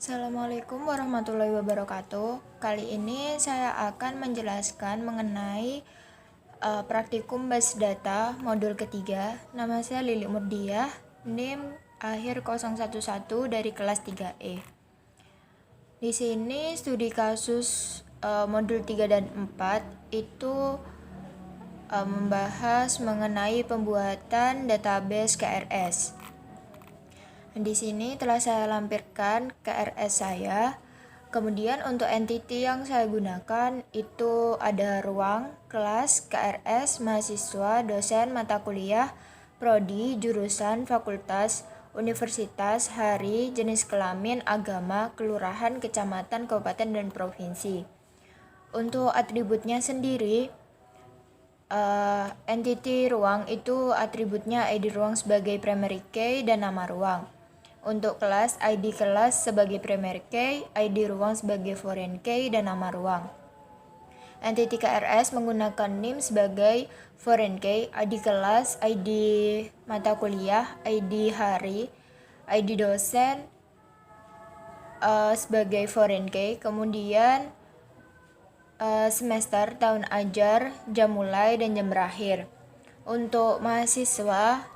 Assalamualaikum warahmatullahi wabarakatuh. Kali ini saya akan menjelaskan mengenai praktikum basis data modul ketiga. Nama saya Lili Murdiah, NIM akhir 011 dari kelas 3E. Di sini studi kasus modul 3 dan 4 itu membahas mengenai pembuatan database KRS. Di sini telah saya lampirkan KRS saya. Kemudian untuk entity yang saya gunakan itu ada ruang, kelas, KRS, mahasiswa, dosen, mata kuliah, prodi, jurusan, fakultas, universitas, hari, jenis kelamin, agama, kelurahan, kecamatan, kabupaten, dan provinsi. Untuk atributnya sendiri, entity ruang itu atributnya ID ruang sebagai primary key dan nama ruang. Untuk kelas, ID kelas sebagai primary key, ID ruang sebagai foreign key, dan nama ruang. Entity KRS menggunakan NIM sebagai foreign key, ID kelas, ID mata kuliah, ID hari, ID dosen sebagai foreign key, kemudian semester, tahun ajar, jam mulai, dan jam berakhir. Untuk mahasiswa,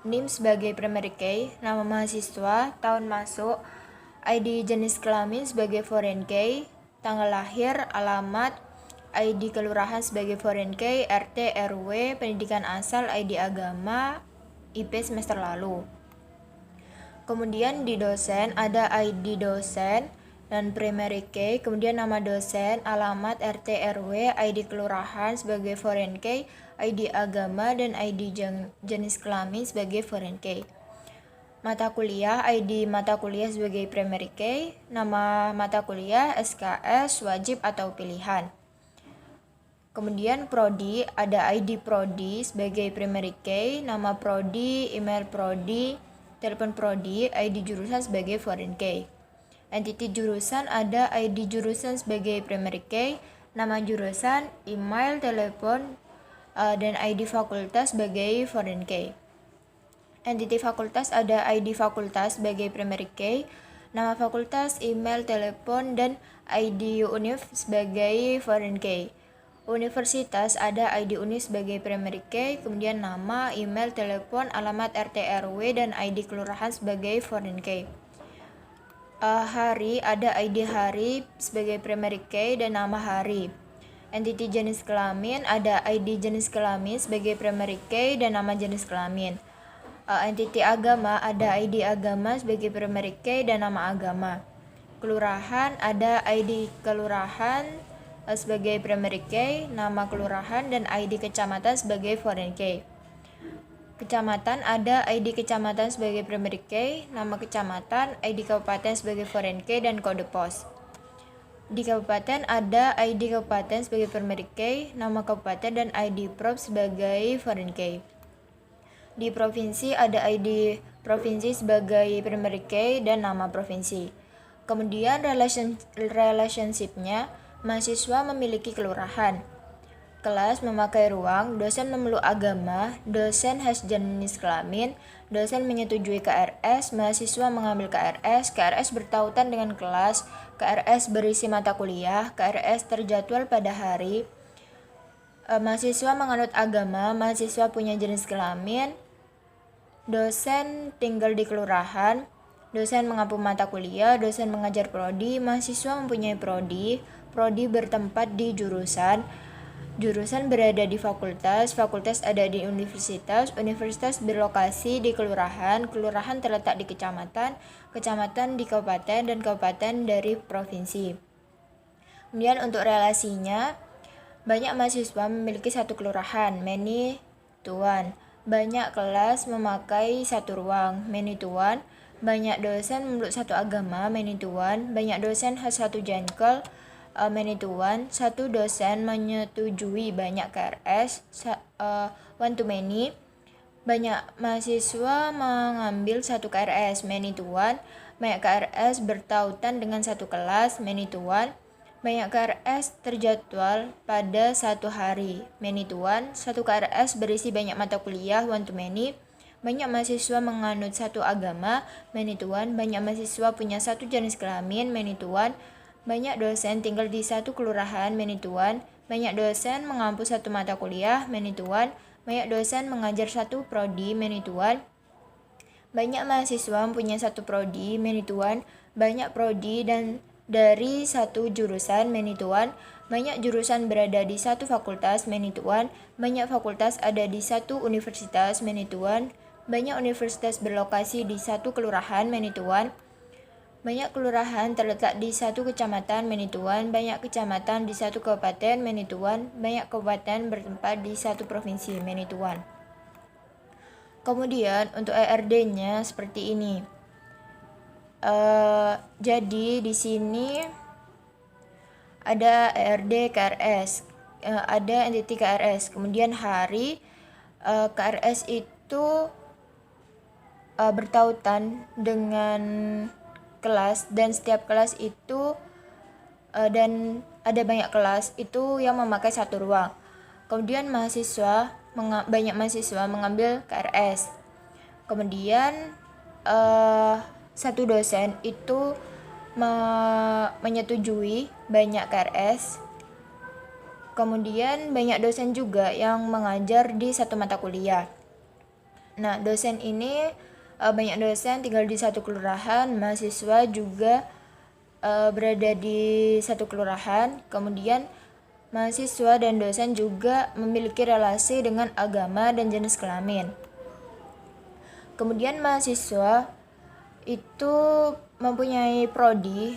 NIM sebagai primary key, nama mahasiswa, tahun masuk, ID jenis kelamin sebagai foreign key, tanggal lahir, alamat, ID kelurahan sebagai foreign key, RT, RW, pendidikan asal, ID agama, IP semester lalu. Kemudian di dosen ada ID dosen dan primary key, kemudian nama dosen, alamat, RT, RW, ID kelurahan sebagai foreign key, ID agama, dan ID jenis kelamin sebagai foreign key. Mata kuliah, ID mata kuliah sebagai primary key, nama mata kuliah, SKS, wajib atau pilihan. Kemudian prodi, ada ID prodi sebagai primary key, nama prodi, email prodi, telepon prodi, ID jurusan sebagai foreign key. Entity jurusan ada ID jurusan sebagai primary key, nama jurusan, email, telepon, dan ID fakultas sebagai foreign key. Entity fakultas ada ID fakultas sebagai primary key, nama fakultas, email, telepon, dan ID univ sebagai foreign key. Universitas ada ID univ sebagai primary key, kemudian nama, email, telepon, alamat, RT, RW, dan ID kelurahan sebagai foreign key. Hari ada ID hari sebagai primary key dan nama hari. Entity jenis kelamin ada ID jenis kelamin sebagai primary key dan nama jenis kelamin. Entity agama ada ID agama sebagai primary key dan nama agama. Kelurahan ada ID kelurahan sebagai primary key, nama kelurahan, dan ID kecamatan sebagai foreign key. Kecamatan ada ID kecamatan sebagai primary key, nama kecamatan, ID kabupaten sebagai foreign key, dan kode pos. Di kabupaten ada ID kabupaten sebagai primary key, nama kabupaten, dan ID prov sebagai foreign key. Di provinsi ada ID provinsi sebagai primary key dan nama provinsi. Kemudian relationship-nya, mahasiswa memiliki kelurahan. Kelas memakai ruang, dosen memeluk agama, dosen has jenis kelamin, dosen menyetujui KRS, mahasiswa mengambil KRS, KRS bertautan dengan kelas, KRS berisi mata kuliah, KRS terjadwal pada hari, mahasiswa menganut agama, mahasiswa punya jenis kelamin, dosen tinggal di kelurahan, dosen mengampu mata kuliah, dosen mengajar prodi, mahasiswa mempunyai prodi, prodi bertempat di jurusan, jurusan berada di fakultas, fakultas ada di universitas, universitas berlokasi di kelurahan, kelurahan terletak di kecamatan, kecamatan di kabupaten, dan kabupaten dari provinsi. Kemudian untuk relasinya, banyak mahasiswa memiliki satu kelurahan, many to one. Banyak kelas memakai satu ruang, many to one. Banyak dosen memeluk satu agama, many to one. Banyak dosen has satu jengkel, many to one. Satu dosen menyetujui banyak KRS, one to many. Banyak mahasiswa mengambil satu KRS, many to one. Banyak KRS bertautan dengan satu kelas, many to one. Banyak KRS terjadwal pada satu hari, many to one. Satu KRS berisi banyak mata kuliah, one to many. banyak mahasiswa menganut satu agama, many to one, banyak mahasiswa punya satu jenis kelamin, many to one, banyak dosen tinggal di satu kelurahan, many to one, banyak dosen mengampu satu mata kuliah, many to one, banyak dosen mengajar satu prodi, many to one, banyak mahasiswa punya satu prodi, many to one, banyak prodi dan dari satu jurusan, many to one, banyak jurusan berada di satu fakultas, many to one, banyak fakultas ada di satu universitas, many to one, banyak universitas berlokasi di satu kelurahan, many to one, banyak kelurahan terletak di satu kecamatan, many to one, banyak kecamatan di satu kabupaten, many to one, banyak kabupaten bertempat di satu provinsi, many to one. Kemudian untuk ERD-nya seperti ini. Jadi di sini ada ERD KRS, ada entity KRS. Kemudian hari KRS itu bertautan dengan kelas, dan setiap kelas itu dan ada banyak kelas itu yang memakai satu ruang. Kemudian banyak mahasiswa mengambil KRS. Kemudian satu dosen itu menyetujui banyak KRS. Kemudian banyak dosen juga yang mengajar di satu mata kuliah. Nah, dosen ini banyak dosen tinggal di satu kelurahan, mahasiswa juga berada di satu kelurahan. Kemudian mahasiswa dan dosen juga memiliki relasi dengan agama dan jenis kelamin. Kemudian mahasiswa itu mempunyai prodi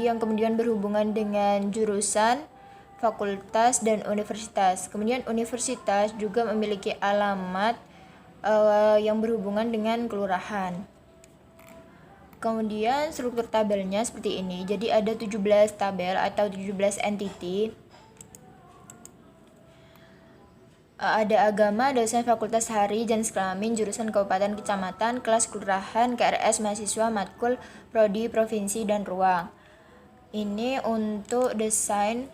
yang kemudian berhubungan dengan jurusan, fakultas, dan universitas. Kemudian universitas juga memiliki alamat yang berhubungan dengan kelurahan. Kemudian struktur tabelnya seperti ini. Jadi ada 17 tabel atau 17 entity. Ada agama, dosen, fakultas, hari, jenis kelamin, jurusan, kabupaten, kecamatan, kelas, kelurahan, KRS, mahasiswa, matkul, prodi, provinsi, dan ruang. Ini untuk desain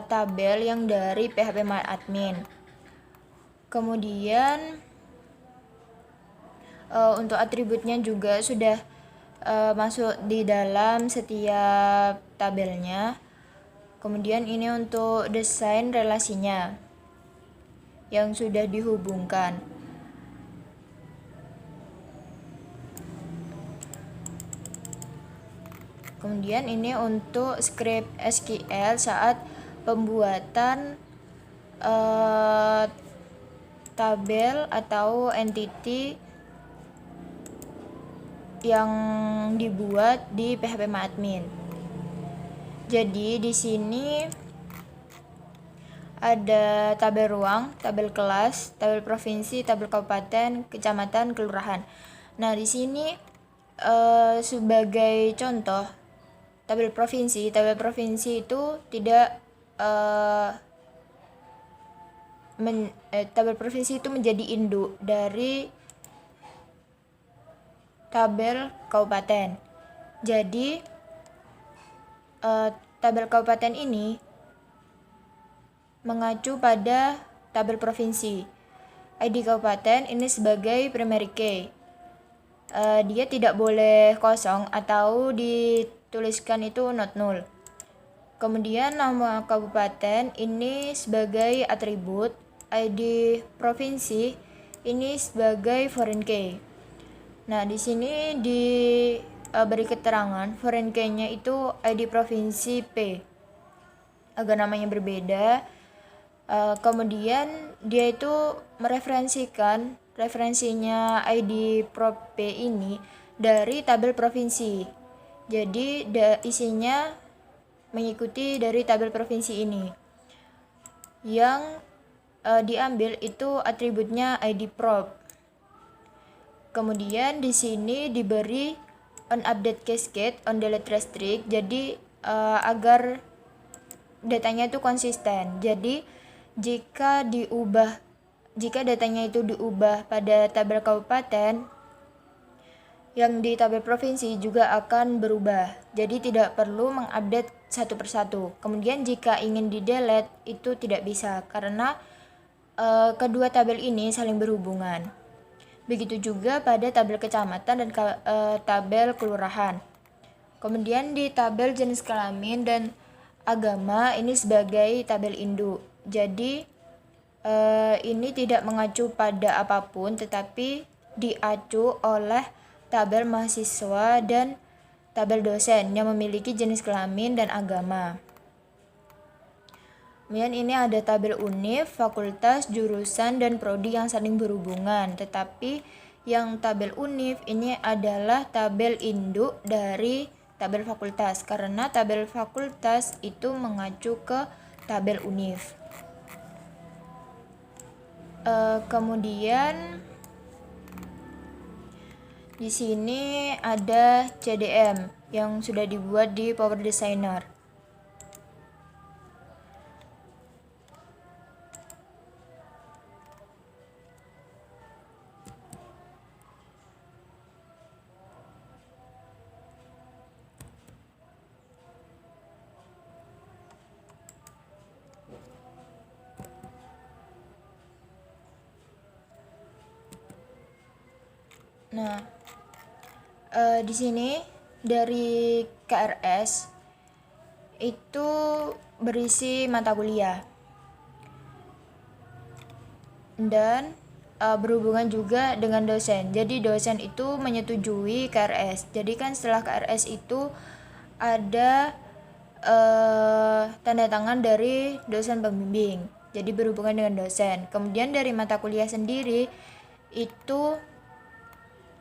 tabel yang dari PHP MyAdmin. Kemudian untuk atributnya juga sudah masuk di dalam setiap tabelnya. Kemudian ini untuk desain relasinya yang sudah dihubungkan. Kemudian ini untuk script SQL saat pembuatan tabel atau entity yang dibuat di PHP MyAdmin. Jadi di sini ada tabel ruang, tabel kelas, tabel provinsi, tabel kabupaten, kecamatan, kelurahan. Nah, di sini sebagai contoh tabel provinsi itu tidak tabel provinsi itu menjadi induk dari tabel kabupaten. Jadi tabel kabupaten ini mengacu pada tabel provinsi. ID kabupaten ini sebagai primary key. Dia tidak boleh kosong atau dituliskan itu not null. Kemudian nama kabupaten ini sebagai atribut, ID provinsi ini sebagai foreign key. Nah, di sini diberi keterangan foreign key-nya itu ID provinsi P. Agar namanya berbeda. Kemudian dia itu referensinya ID Prop P ini dari tabel provinsi. Jadi isinya mengikuti dari tabel provinsi ini. Yang diambil itu atributnya ID Prop. Kemudian di sini diberi on update cascade, on delete restrict. Jadi agar datanya itu konsisten. Jadi jika datanya itu diubah pada tabel kabupaten, yang di tabel provinsi juga akan berubah. Jadi tidak perlu mengupdate satu persatu. Kemudian jika ingin di-delete itu tidak bisa karena kedua tabel ini saling berhubungan. Begitu juga pada tabel kecamatan dan tabel kelurahan. Kemudian di tabel jenis kelamin dan agama ini sebagai tabel induk. Jadi ini tidak mengacu pada apapun, tetapi diacu oleh tabel mahasiswa dan tabel dosen yang memiliki jenis kelamin dan agama. Kemudian ini ada tabel univ, fakultas, jurusan, dan prodi yang saling berhubungan. Tetapi yang tabel univ ini adalah tabel induk dari tabel fakultas, karena tabel fakultas itu mengacu ke tabel univ. Kemudian di sini ada CDM yang sudah dibuat di Power Designer. Nah, di sini dari KRS itu berisi mata kuliah dan berhubungan juga dengan dosen. Jadi dosen itu menyetujui KRS. Jadi kan setelah KRS itu ada tanda tangan dari dosen pembimbing. Jadi berhubungan dengan dosen. Kemudian dari mata kuliah sendiri itu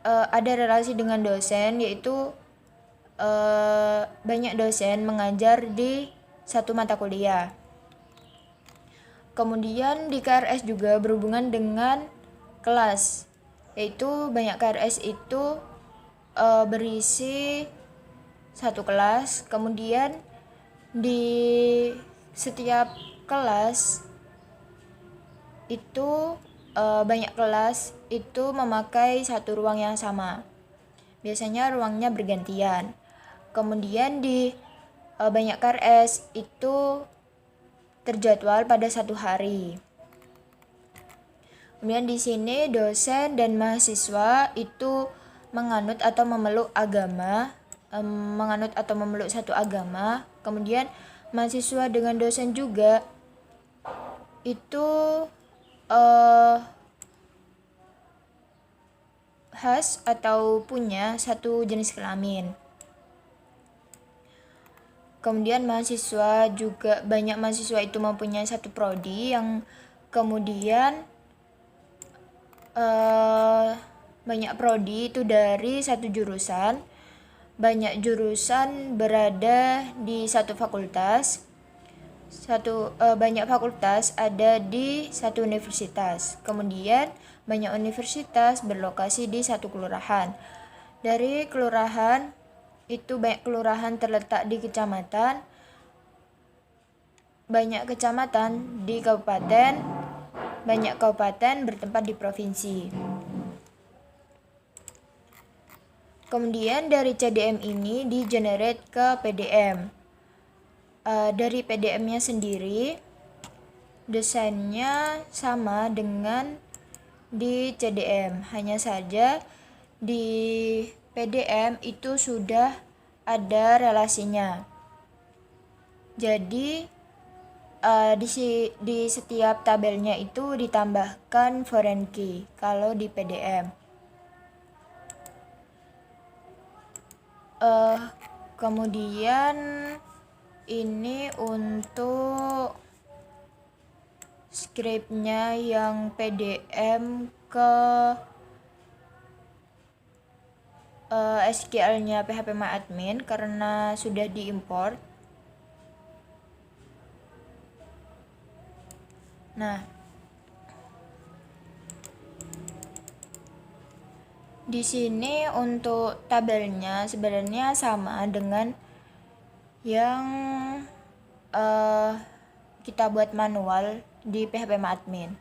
ada relasi dengan dosen, yaitu banyak dosen mengajar di satu mata kuliah. Kemudian di KRS juga berhubungan dengan kelas, yaitu banyak KRS itu berisi satu kelas. Kemudian di setiap kelas itu banyak kelas itu memakai satu ruang yang sama. Biasanya ruangnya bergantian. Kemudian di banyak KRS itu terjadwal pada satu hari. Kemudian di sini dosen dan mahasiswa itu menganut atau memeluk agama, menganut atau memeluk satu agama. Kemudian mahasiswa dengan dosen juga itu khas atau punya satu jenis kelamin. Kemudian mahasiswa juga, banyak mahasiswa itu mempunyai satu prodi yang kemudian banyak prodi itu dari satu jurusan, banyak jurusan berada di satu fakultas, banyak fakultas ada di satu universitas. Kemudian banyak universitas berlokasi di satu kelurahan. Dari kelurahan itu banyak kelurahan terletak di kecamatan, banyak kecamatan di kabupaten, banyak kabupaten bertempat di provinsi. Kemudian dari CDM ini di-generate ke PDM. Dari PDM-nya sendiri desainnya sama dengan di CDM, hanya saja di PDM itu sudah ada relasinya. Jadi di setiap tabelnya itu ditambahkan foreign key kalau di PDM. Kemudian ini untuk scriptnya yang PDM ke SQL-nya PHPMyAdmin karena sudah diimport. Nah, di sini untuk tabelnya sebenarnya sama dengan yang kita buat manual di PHPMyAdmin.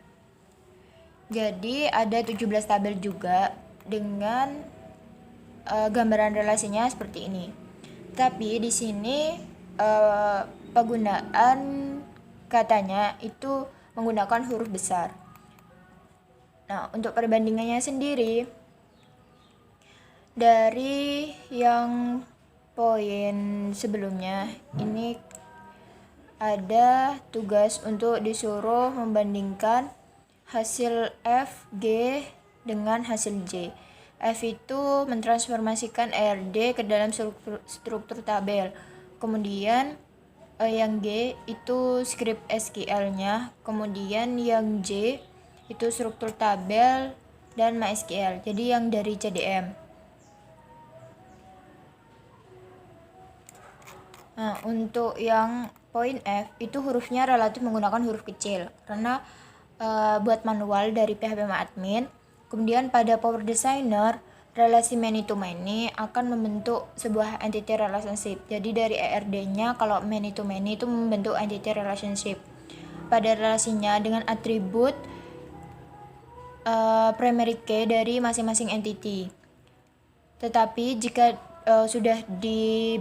Jadi ada 17 tabel juga dengan gambaran relasinya seperti ini. Tapi di sini penggunaan katanya itu menggunakan huruf besar. Nah, untuk perbandingannya sendiri, dari yang poin sebelumnya, ini ada tugas untuk disuruh membandingkan hasil F, G dengan hasil J. F itu mentransformasikan RD ke dalam struktur tabel. Kemudian yang G itu script SQL-nya. Kemudian yang J itu struktur tabel dan MySQL. Jadi yang dari CDM. Nah, untuk yang poin F itu hurufnya relatif menggunakan huruf kecil karena buat manual dari PHP Admin. Kemudian pada Power Designer, relasi many to many akan membentuk sebuah entity relationship. Jadi dari ERD-nya kalau many to many itu membentuk entity relationship. Pada relasinya dengan atribut primary key dari masing-masing entity. Tetapi jika sudah di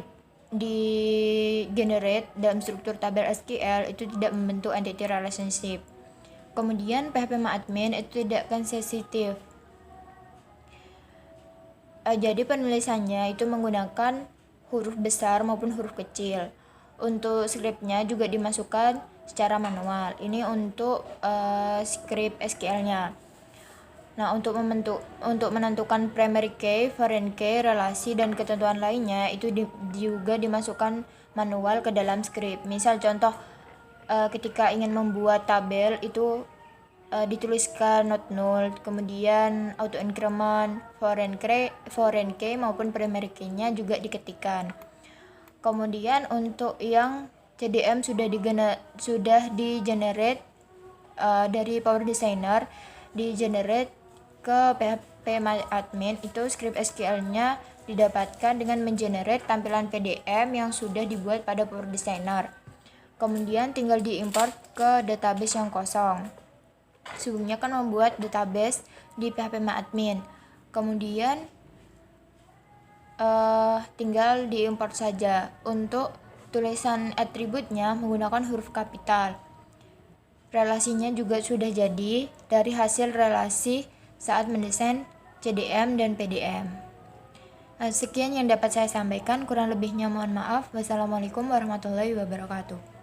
generate dalam struktur tabel SQL itu tidak membentuk entity relationship. Kemudian PHP Admin itu tidak akan sensitif. Jadi penulisannya itu menggunakan huruf besar maupun huruf kecil. Untuk scriptnya juga dimasukkan secara manual. Ini untuk script SQL-nya. Nah, untuk menentukan primary key, foreign key, relasi dan ketentuan lainnya itu juga dimasukkan manual ke dalam script. Misal contoh ketika ingin membuat tabel itu dituliskan not null, kemudian auto increment, foreign key maupun primary key-nya juga diketikkan. Kemudian untuk yang CDM sudah di generate dari Power Designer, di generate ke PHP Admin itu script SQL-nya didapatkan dengan mengenerate tampilan PDM yang sudah dibuat pada Power Designer. Kemudian tinggal diimport ke database yang kosong. Sebelumnya kan membuat database di PHP Admin. Kemudian tinggal diimport saja. Untuk tulisan atributnya menggunakan huruf kapital. Relasinya juga sudah jadi dari hasil relasi saat mendesain CDM dan PDM. Sekian yang dapat saya sampaikan, kurang lebihnya mohon maaf. Wassalamualaikum warahmatullahi wabarakatuh.